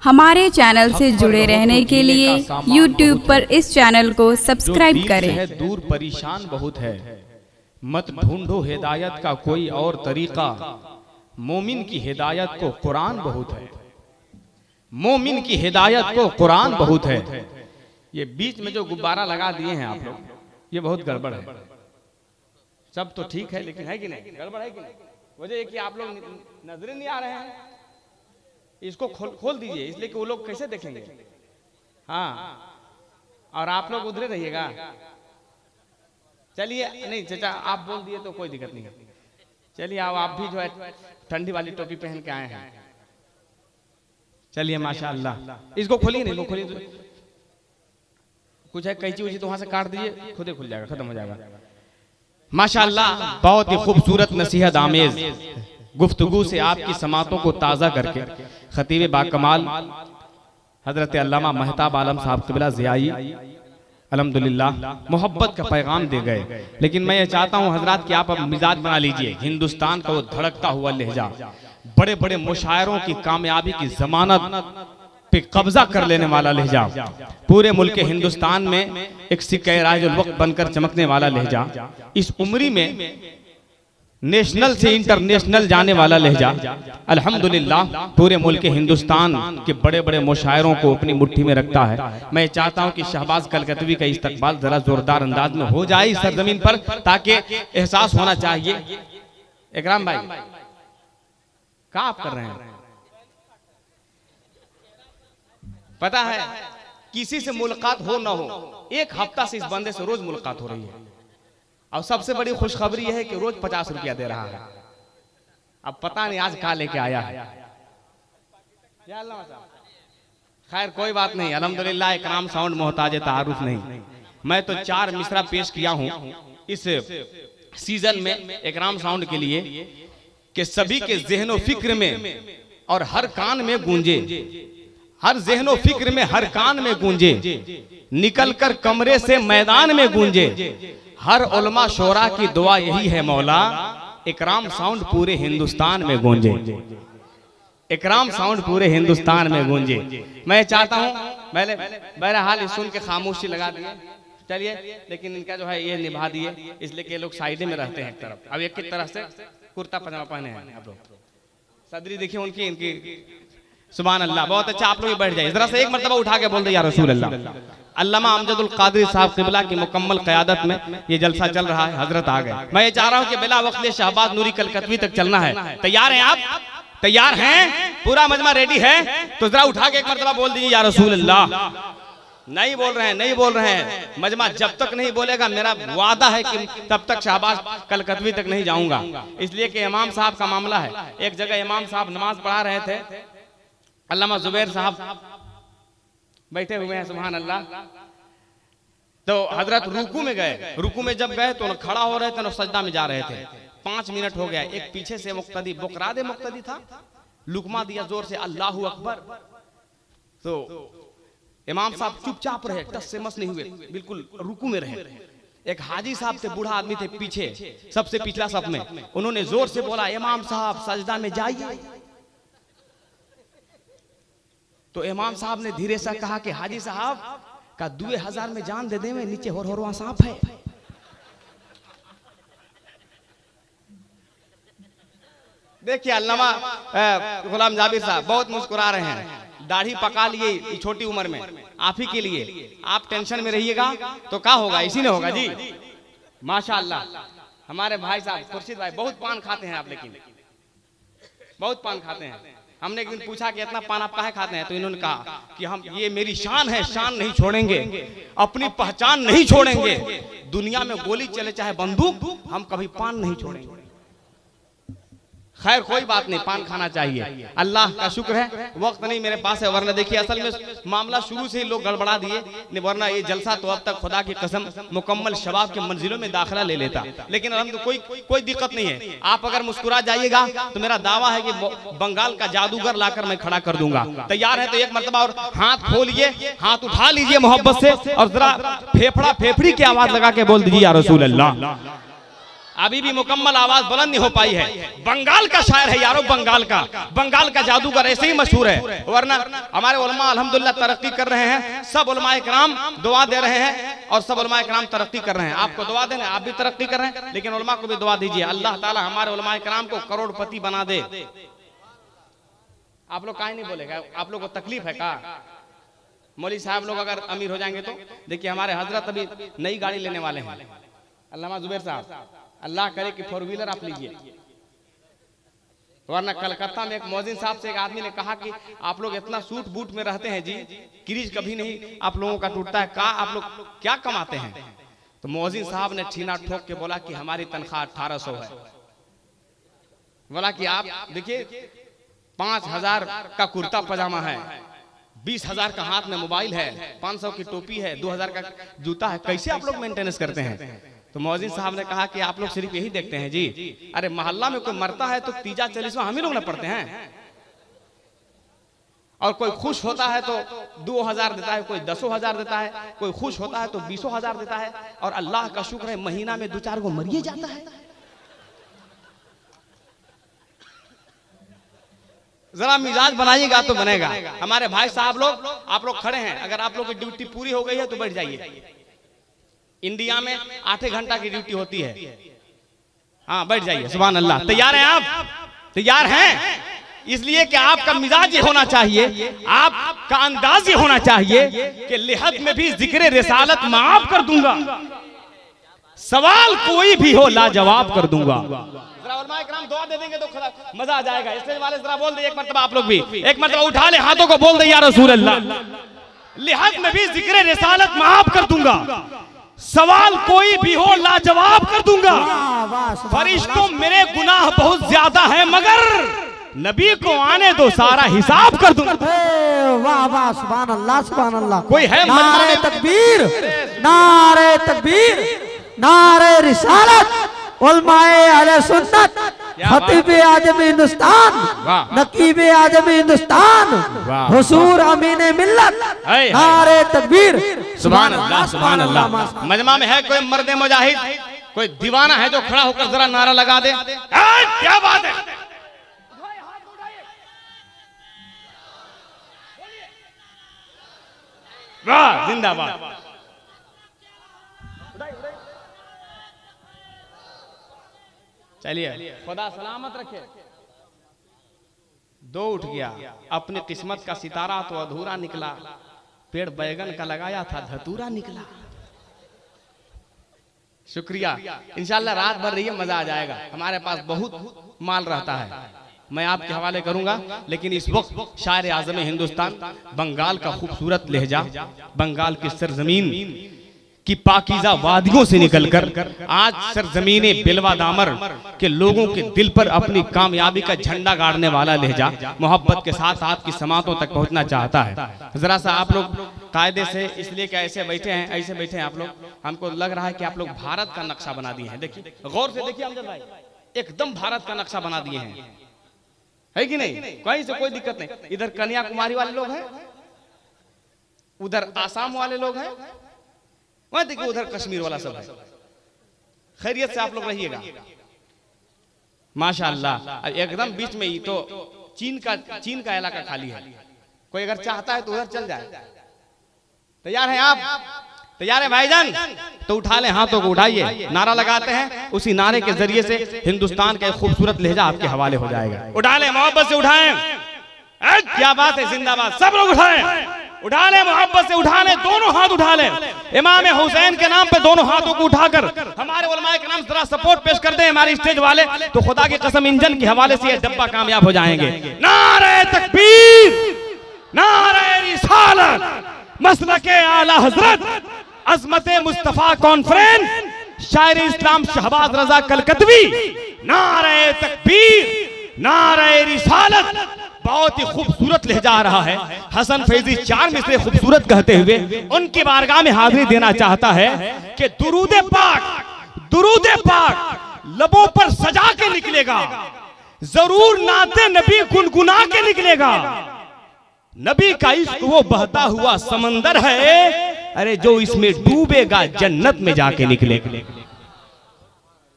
हमारे चैनल से जुड़े रहने के लिए YouTube पर इस चैनल को सब्सक्राइब करें। दूर परेशान बहुत है, मत ढूंढो हिदायत का कोई और तरीका। मोमिन की हिदायत को कुरान बहुत है, मोमिन की हिदायत को कुरान बहुत है। ये बीच में जो गुब्बारा लगा दिए हैं आप लोग, ये बहुत गड़बड़ है। सब तो ठीक है, लेकिन है कि नहीं, गड़बड़ है कि नहीं? वजह ये कि आप लोग नजरे नहीं आ रहे हैं। इसको खोल दीजिए, इसलिए कि वो लोग कैसे देखेंगे। हाँ, और आप लोग उधरे रहिएगा। चलिए, नहीं चाचा आप बोल दिए तो कोई दिक्कत नहीं है। चलिए आओ, आप भी जो है ठंडी वाली टोपी पहन के आए हैं। चलिए माशाअल्लाह, इसको खोलिए, नहीं इसको खोलिए। कुछ है कैंची उची तो वहां से काट दीजिए, खुद ही खुल जाएगा, खत्म हो जाएगा। माशाअल्लाह, बहुत ही खूबसूरत नसीहत आमेज गुफ्तगू से आपकी समातों को ताज़ा करके खतीब बाकमाल हजरत अल्लामा महताब आलम साहब क़िबला ज़ियाई अल्हम्दुलिल्लाह मोहब्बत का पैगाम दे गए। लेकिन मैं ये चाहता हूँ हजरात कि आप अब मिजाज बना लीजिए। हिंदुस्तान का वो धड़कता हुआ लहजा, बड़े बड़े मुशायरों की कामयाबी की जमानत पे कब्जा कर लेने वाला लहजा, पूरे मुल्क हिंदुस्तान में एक सिक्के राजुल वक्त बनकर चमकने वाला लहजा, इस उम्री में नेशनल से इंटरनेशनल जाने वाला लहजा। अल्हम्दुलिल्लाह पूरे मुल्क हिंदुस्तान के बड़े बड़े मुशायरों को अपनी मुट्ठी में रखता है। मैं चाहता हूं कि शहबाज कलकतवी का इस्तकबाल जरा जोरदार अंदाज में हो जाए इस सरजमीन पर, ताकि एहसास होना चाहिए। इकराम भाई क्या आप कर रहे हैं? पता है किसी से मुलाकात हो ना हो, एक हफ्ता से इस बंदे से रोज मुलाकात हो रही है। और सबसे बड़ी खुशखबरी यह है कि रोज 50 रुपया दे रहा है। अब पता नहीं आज कहाँ लेके आया है। खैर कोई बात नहीं, अल्हम्दुलिल्लाह इकराम साउंड मोहताज तारुफ नहीं। मैं तो 4 मिसरा पेश किया हूं इस सीजन में इकराम साउंड के लिए कि सभी के ज़हनो फिक्र में और हर कान में गूंजे, हर ज़हनो फिक्र में हर कान में गूंजे, निकल कर कमरे से मैदान में गूंजे। हर उलमा शोरा की दुआ यही है मौला, इकराम साउंड पूरे हिंदुस्तान में गूंजे, इकराम साउंड पूरे हिंदुस्तान में गूंजे। मैं चाहता हूं, मैंने बहरहाल सुन के खामोशी लगा दिए, चलिए, लेकिन इनका जो है ये निभा दिए, इसलिए कि लोग साइड में रहते हैं एक तरफ। अब एक तरफ से कुर्ता पजामा पहने हैं आप लोग, सदरी देखिए उनकी, इनकी सुभान अल्लाह, बहुत अच्छा। आप लोग बैठ जाइए, जरा से एक मरतबा उठा के बोल दे या रसूल अल्लाह। अल्लामा अमजदुल कादरी साहब क़िबला की मुकम्मल क़यादत में ये जलसा चल रहा है, हजरत आ गए। मैं ये चाह रहा हूँ कि बिला वक्त शहबाज नूरी कलकतवी तक चलना है। तैयार हैं आप? तैयार हैं? पूरा मजमा रेडी है? तो जरा उठा के एक मरतबा बोल दीजिए या रसूल अल्लाह। नहीं बोल रहे हैं, नहीं बोल रहे हैं। मजमा जब तक नहीं बोलेगा, मेरा वादा है कि तब तक शहबाज कलकतवी तक नहीं जाऊंगा। इसलिए कि इमाम साहब का मामला है। एक जगह इमाम साहब नमाज पढ़ा रहे थे, अल्लामा जुबैर साहब बैठे हुए हैं, सुभान अल्लाह। तो हजरत रुकू में गए, रुकू में जब गए तो खड़ा हो रहे थे, सजदा में जा रहे थे। 5 मिनट हो गया, एक पीछे से मुक्तदी बुकराद मुक्तदी था, लुकमा दिया जोर से, अल्लाहु अकबर। तो इमाम साहब चुपचाप रहे, टस से मस नहीं हुए, बिल्कुल रुकू में रहे। एक हाजी साहब थे, बूढ़ा आदमी थे, पीछे सबसे पिछला सब में, उन्होंने जोर से बोला, इमाम साहब सजदा में जाइए। तो इमाम साहब ने धीरे से कहा कि हाजी साहब का 2000 में जान दे दे, में नीचे होरवा सांप है। देखिए अल्लामा गुलाम जाबिर साहब बहुत मुस्कुरा रहे हैं, दाढ़ी पका लिए छोटी उम्र में, आप ही के लिए। आप टेंशन में रहिएगा तो क्या होगा, इसी ने होगा जी। माशाअल्लाह हमारे भाई साहब खुर्शीद भाई बहुत पान खाते हैं आप, लेकिन बहुत पान खाते हैं। हमने एक दिन पूछा कि इतना पान आप काहे खाते हैं, तो इन्होंने कहा कि हम, ये मेरी शान है, शान नहीं छोड़ेंगे, अपनी पहचान नहीं छोड़ेंगे। दुनिया में गोली चले चाहे बंदूक, हम कभी पान नहीं छोड़ेंगे। खैर कोई बात नहीं, पान खाना चाहिए, अल्लाह का शुक्र है। वक्त नहीं मेरे पास है, वरना देखिए असल में मामला शुरू से ही लोग गड़बड़ा दिए, वरना ये जलसा तो अब तक खुदा की कसम मुकम्मल शबाब के मंजिलों में दाखिला ले लेता। लेकिन कोई दिक्कत नहीं है। आप अगर मुस्कुरा जाइएगा तो मेरा दावा है कि बंगाल का जादूगर लाकर मैं खड़ा कर दूंगा। तैयार है तो एक मरतबा और हाथ खोलिए, हाथ उठा लीजिए मोहब्बत से, और जरा फेफड़ा फेफड़ी की आवाज लगा के बोल दीजिए या रसूल अल्लाह। अभी भी मुकम्मल आवाज बुलंद नहीं हो पाई है। बंगाल का शायर है यारो, बंगाल का जादूगर ऐसे ही मशहूर है, वरना हमारे उलमा अल्हम्दुलिल्लाह तरक्की कर रहे हैं। सब उलमा इकराम दुआ दे रहे हैं और सब उलमा इकराम तरक्की कर रहे हैं। आपको दुआ देना, आप भी तरक्की कर रहे हैं, लेकिन उलमा को भी दुआ दीजिए, अल्लाह ताला हमारे उलमा इकराम को करोड़पति बना दे। आप लोग काहे नहीं बोलेगा? आप लोग को तकलीफ है का? मौलवी साहब लोग अगर अमीर हो जाएंगे तो देखिए, हमारे हजरत अभी नई गाड़ी लेने वाले हैं, अल्लामा जुबैर साहब, अल्लाह करे कि 4 व्हीलर आप लीजिए। वरना कलकत्ता में एक मौजिन साहब से एक आदमी ने कहा कि आप लोग इतना सूट बूट में रहते हैं जी, क्रीज कभी नहीं आप लोगों का टूटता है, का आप लोग क्या कमाते हैं? तो मौजिन साहब ने छीना ठोक के बोला कि हमारी तनख्वाह 1800 है। बोला कि आप देखिए 5000 का कुर्ता पजामा है, 20,000 का हाथ में मोबाइल है, 500 की टोपी है, 2000 का जूता है, कैसे आप लोग मेंटेनेंस करते हैं? तो मौजिन साहब ने कहा कि आप लोग सिर्फ यही देखते हैं जी, अरे मोहल्ला में कोई मरता है तो तीजा 40वां हम ही लोग ना पढ़ते हैं, और कोई खुश होता है तो 2000 देता है, कोई 10,000 देता है, कोई खुश होता है तो 20,000 देता है, और अल्लाह का शुक्र है महीना में 2-4 को मरिए जाता है। जरा मिजाज बनाइएगा तो बनेगा। हमारे भाई साहब लोग, आप लोग खड़े हैं, अगर आप लोग की ड्यूटी पूरी हो गई है तो बैठ जाइए। इंडिया में 8 घंटा की ड्यूटी होती है, हाँ बैठ जाइए। सुभान अल्लाह। तैयार हैं आप? तैयार हैं? इसलिए कि आपका मिजाज ये होना चाहिए, आपका अंदाज ये होना चाहिए कि लिहद में भी जिक्र रिसालत माफ कर दूंगा, सवाल कोई भी हो लाजवाब कर दूंगा। दुआ दे देंगे तो मजा आ जाएगा। स्टेज वाले जरा बोल दे एक मरतबा, आप लोग भी एक मरतबा उठा ले हाथों को, बोल दे या रसूल अल्लाह, लिहद में भी जिक्र रिसालत माफ कर दूंगा, सवाल कोई भी हो लाजवाब कर दूंगा। फरिश्तों मेरे गुनाह बहुत ज्यादा है, मगर नबी को आने दो सारा हिसाब कर दूंगा। वाह वाह, सुभान अल्लाह सुभान अल्लाह। कोई है? नारे तकबीर, नारे तकबीर, नारे रिसालत, उलमाए अहले सुन्नत, खतीबे आजम हिंदुस्तान, नकीबे आजम हिंदुस्तान, हुजूर अमीने मिल्लत, नारे तकबीर, सुभान अल्लाह सुभान अल्लाह। मजमा में है कोई मर्द मुजाहिद, कोई दीवाना है जो खड़ा होकर जरा नारा लगा दे, क्या बात है? वाह, जिंदाबाद। चलिए, खुदा सलामत रखे। 2 उठ गया, अपनी किस्मत का सितारा तो अधूरा निकला, पेड़ बैगन का लगाया था धतूरा निकला। शुक्रिया। इंशाल्लाह रात भर रहिए, मजा आ जाएगा। हमारे पास बहुत माल रहता है, मैं आपके हवाले करूंगा, लेकिन इस वक्त शायर आजम हिंदुस्तान, बंगाल का खूबसूरत लहजा, बंगाल की सरजमीन की पाकीज़ा वादियों से निकलकर आज सरजमीने बिलवा दामर के लोगों के दिल पर अपनी कामयाबी का झंडा गाड़ने वाला लहजा मोहब्बत के साथ आपकी समातों तक पहुंचना चाहता है। जरा सा आप लोग कायदे से, इसलिए कि ऐसे बैठे हैं, ऐसे बैठे हैं आप लोग, हमको लग रहा है कि आप लोग भारत का नक्शा बना दिए हैं। देखिए, गौर से देखिए अमजद भाई, एकदम भारत का नक्शा बना दिए हैं, है कि नहीं? कहीं से कोई दिक्कत नहीं। इधर कन्याकुमारी वाले लोग हैं, उधर आसाम वाले लोग हैं, वहां देखिए उधर कश्मीर वाला सब है। खैरियत से आप लोग रहिएगा माशाअल्लाह। एकदम बीच में ही तो चीन का इलाका खाली है, कोई अगर चाहता है तो उधर चल जाए। तैयार हैं आप? तैयार है भाईजान? तो उठा लें हाथों को, उठाइए, नारा लगाते हैं, उसी नारे के जरिए से हिंदुस्तान का एक खूबसूरत लहजा आपके हवाले हो जाएगा। उठा लें, मोहब्बत से उठाएं। क्या बात है, जिंदाबाद। सब लोग उठाएं, उठा ले, मोहब्बत से उठा ले, दोनों हाथ उठा ले। इमाम हुसैन के नाम पे दोनों हाथों को उठाकर हमारे उलमाए के नाम जरा सपोर्ट पेश कर दे हमारी स्टेज वाले, तो खुदा की कसम इंजन के हवाले से ये डब्बा कामयाब हो जाएंगे। नारे तकबीर, नारे रिसालत, मसलके आला हजरत, अजमते मुस्तफा कॉन्फ्रेंस, शायर इस्लाम शहबाज रजा कलकतवी। नारे तकबीर, नारे रिसालत। बहुत ही खूबसूरत लहजा आ रहा है। हसन फैजी 4 मिसरे खूबसूरत कहते हुए उनकी बारगाह में हाजिरी देना चाहता है कि दुरूद पाक लबों पर सजा के निकलेगा, जरूर नाते नबी गुनगुना के निकलेगा। नबी का इश्क वो बहता हुआ समंदर है, अरे जो इसमें डूबेगा जन्नत में जाके निकलेगा।